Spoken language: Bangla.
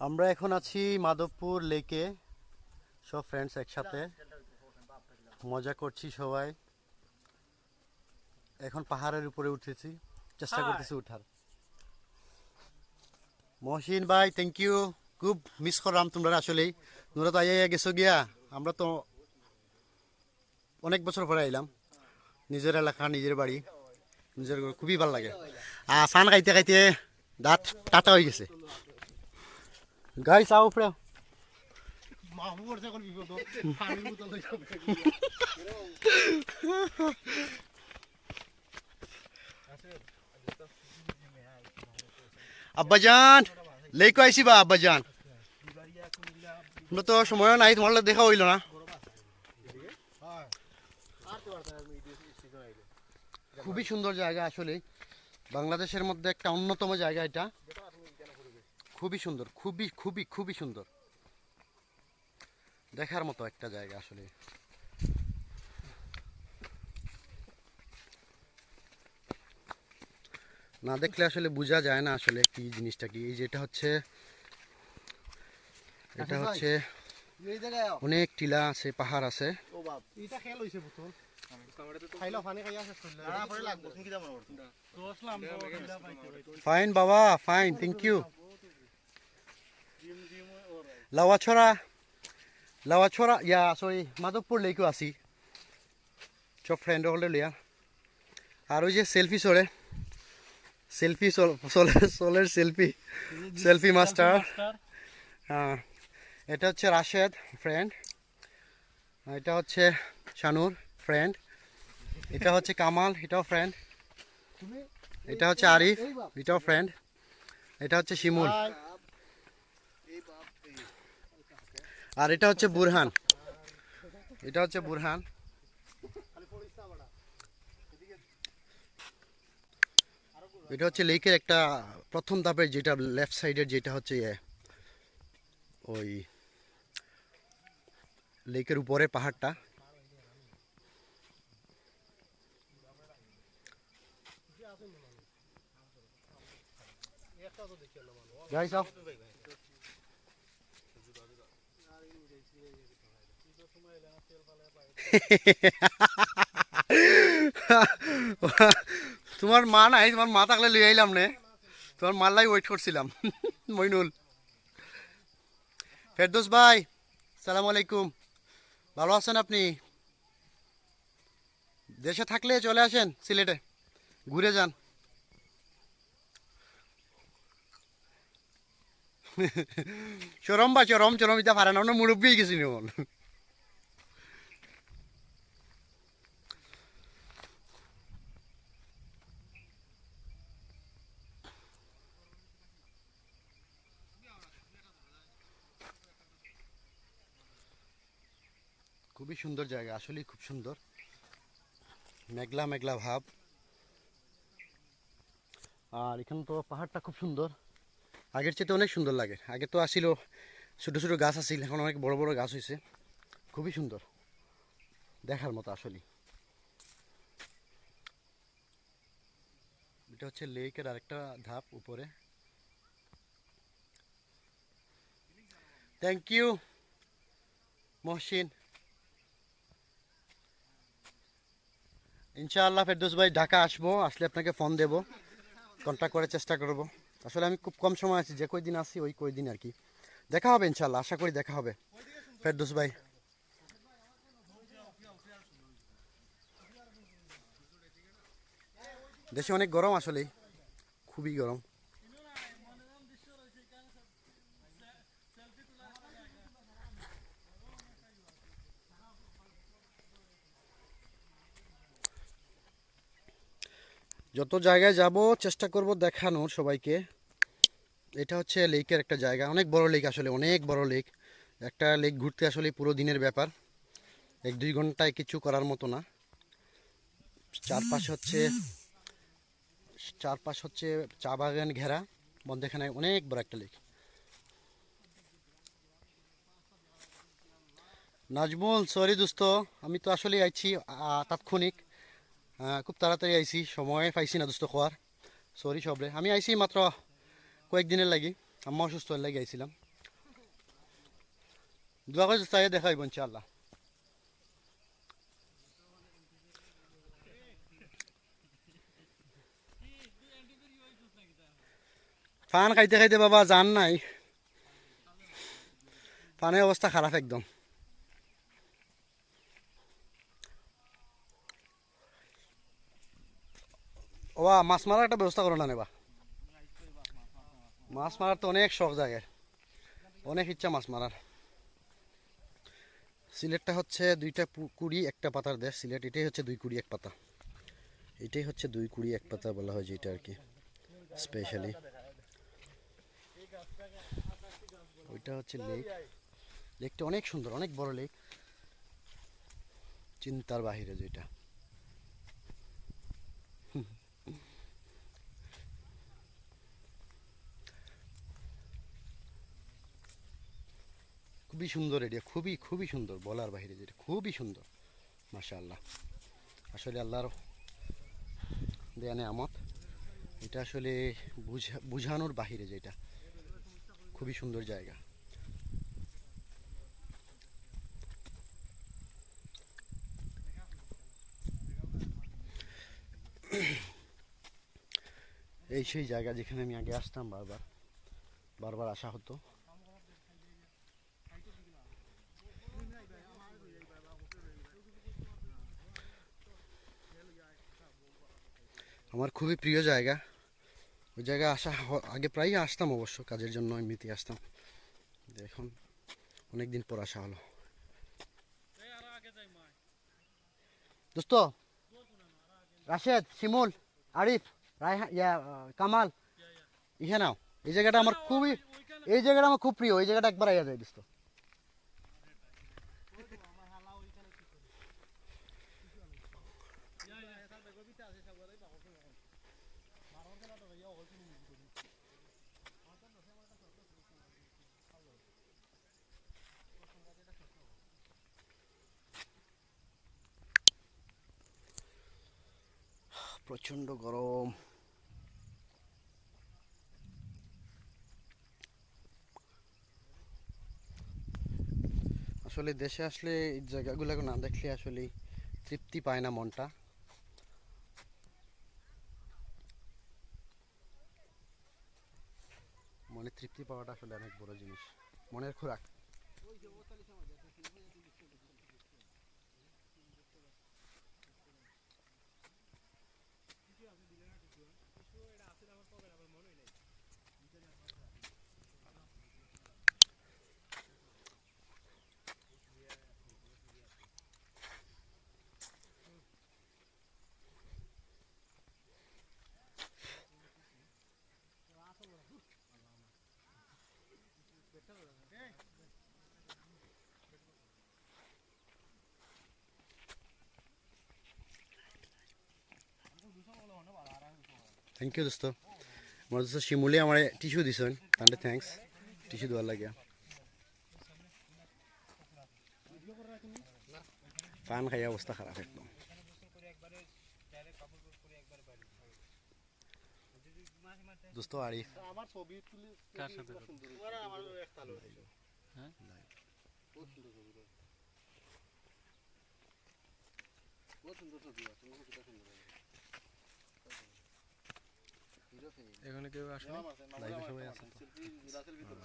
আমরা এখন আছি মাধবপুর লেকে, সব ফ্রেন্ডস একসাথে মজা করছি সবাই। এখন পাহাড়ের উপরে উঠেছি, চেষ্টা করতেছি উঠার। মহসিন ভাই থ্যাংক ইউ, খুব মিস করলাম তোমরা। আসলেই তোমরা তো আইয়া গেছো গিয়া, আমরা তো অনেক বছর পরে আইলাম। নিজের এলাকা, নিজের বাড়ি, নিজের ঘর, খুবই ভালো লাগে। আর ফান খাইতে খাইতে দাঁত টাটা হয়ে গেছে। গাইস আও উপরে। আব্বাজান লেকো আইসি বা আব্বাজান, তোমরা তো সময় নাই, তোমার দেখা হইল না। খুবই সুন্দর জায়গা আসলে, বাংলাদেশের মধ্যে একটা অন্যতম জায়গা এটা। খুবই সুন্দর, খুবই খুবই খুবই সুন্দর, দেখার মতো একটা জায়গা আসলে। না দেখলে আসলে বোঝা যায় না আসলে কি জিনিসটা কি। এই যেটা হচ্ছে, এটা হচ্ছে অনেক টিলা আছে, পাহাড় আছে। ফাইন বাবা, ফাইন, থ্যাংক ইউ। লাওয়াছড়া ইয়া সরি মাধবপুর লেকেও আছি, সব ফ্রেন্ড হলে লিয়া। আর ওই যে সেলফি চলে, সেলফি সোলের সেলফি, সেলফি মাস্টার। হ্যাঁ, এটা হচ্ছে রাশেদ ফ্রেন্ড, এটা হচ্ছে শানুর ফ্রেন্ড, এটা হচ্ছে কামাল, এটাও ফ্রেন্ড, এটা হচ্ছে আরিফ, এটাও ফ্রেন্ড, এটা হচ্ছে শিমুল, আর এটা হচ্ছে বুরহান, এটা হচ্ছে বুরহান। এটা হচ্ছে লেকের একটা প্রথম ধাপের, যেটা লেফট সাইডের, যেটা হচ্ছে ওই লেকের উপরে পাহাড়টা। Guys up. তোমার মা নাই, তোমার মা থাকলে লিয়ে আইলাম নে, তোমার মাল্লাই ওয়েট করছিলাম। মইনুল, ফেরদৌস ভাই সালাম আলাইকুম, ভালো আছেন আপনি? দেশে থাকলে চলে আসেন সিলেটে, ঘুরে যান। চরম বা চরম চরম ইটা পারে না, মুরব্বী গেছি নি। খুবই সুন্দর জায়গা, আসলেই খুব সুন্দর, মেঘলা মেঘলা ভাব। আর এখানে তো পাহাড়টা খুব সুন্দর, আগের চেয়ে অনেক সুন্দর লাগে। আগে তো আসিল ছোটো ছোটো গাছ আসিল, এখন অনেক বড় বড় গাছ হয়েছে, খুবই সুন্দর, দেখার মতো আসলে। এটা হচ্ছে লেকের আরেকটা ধাপ উপরে। Thank you Mohsin. ইনশাআল্লাহ ফেরদৌস ভাই ঢাকা আসবো, আসলে আপনাকে ফোন দেব, কন্ট্যাক্ট করে চেষ্টা করব। আসলে আমি খুব কম সময় আছি, যে কয়দিন আছি ওই কয়দিন আর কি। দেখা হবে ইনশাআল্লাহ, আশা করি দেখা হবে ফেরদৌস ভাই। দেশে অনেক গরম আসলে, খুবই গরম। যত জায়গায় যাব চেষ্টা করব দেখানোর সবাইকে। এটা হচ্ছে লেকের একটা জায়গা, অনেক বড় লেক, আসলে অনেক বড় লেক। একটা লেক ঘুরতে আসলে পুরো দিনের ব্যাপার, 1-2 ঘন্টায় কিছু করার মতো না। চারপাশ হচ্ছে চা বাগান ঘেরা, মধ্যেখানে অনেক বড় একটা লেক। নাজমুল, সরি দোস্ত, আমি তো আসলে আইছি তাৎক্ষণিক, খুব তাড়াতাড়ি আইছি, সময় পাইছি না দোস্ত খোয়ার। সরি সবরে, আমি আইছি মাত্র কয়েকদিনের লাগি, আম্মা অসুস্থ লাগি আইছিলাম। দোয়া করে চাই দেখা হইব ইনশাআল্লাহ। পান খাইতে খাইতে বাবা জান নাই, পানের অবস্থা খারাপ একদম। ওয়া মাছ মারার একটা ব্যবস্থা করো না নেবা, মাছ মারার তো অনেক শখ জাগে, অনেক ইচ্ছা মাছ মারার। সিলেটটা হচ্ছে 2টা কুড়ি একটা পাতার দেশ সিলেট, এটাই হচ্ছে 2 কুড়ি 1 পাতা, এটাই হচ্ছে 2 কুড়ি 1 পাতা বলা হয় যেটা আর কি স্পেশালি। ওইটা হচ্ছে লেক, লেকটা অনেক সুন্দর, অনেক বড় লেক, চিন্তার বাহিরে যেটা। খুবই সুন্দর এরিয়া, খুবই খুবই সুন্দর, বলার বাহিরে যেটা, খুবই সুন্দর মাশাআল্লাহ। আসলে আল্লাহর দেয়া নেয়ামত, এটা আসলে বুঝানোর বাহিরে যেটা, খুবই সুন্দর জায়গা। এই সেই জায়গা যেখানে আমি আগে আসতাম, বারবার বারবার আসা হতো। আমার খুবই প্রিয় জায়গা, ওই জায়গায় আগে প্রায়ই আসতাম, অবশ্য কাজের জন্য এমনিতেই আসতাম, এখন অনেকদিন পর আসা হলো। দোস্ত রাশেদ, শিমুল, আরিফ, রায়হান, কামাল, ইহে নাও। এই জায়গাটা আমার খুবই, এই জায়গাটা আমার খুব প্রিয়, এই জায়গাটা একবার আইয়া যায় দোস্ত। প্রচন্ড গরম। আসলে দেশে আসলে এই জায়গাগুলো না দেখলে আসলে তৃপ্তি পায় না মনটা। মনে তৃপ্তি পাওয়াটা আসলে অনেক বড় জিনিস, মনের খোরাক। থ্যাংক ইউ দোস্ত, আমার দোস্ত শিমুলে আমার টিস্যু দিছেন, তাহলে থ্যাংকস টিস্যু দেওয়ার লাগে। পান খাই অবস্থা খারাপ একদম। দোস্ত আরিফ, আমার ছবি তুলি কার সাথে সুন্দর, আমার একটা আলো হ্যাঁ বহুত সুন্দর ছবি, বহুত সুন্দর ছবি আছে, তোমাকে কিটা সুন্দর এখানে কেউ আসে লাইভে সবাই আছে তো।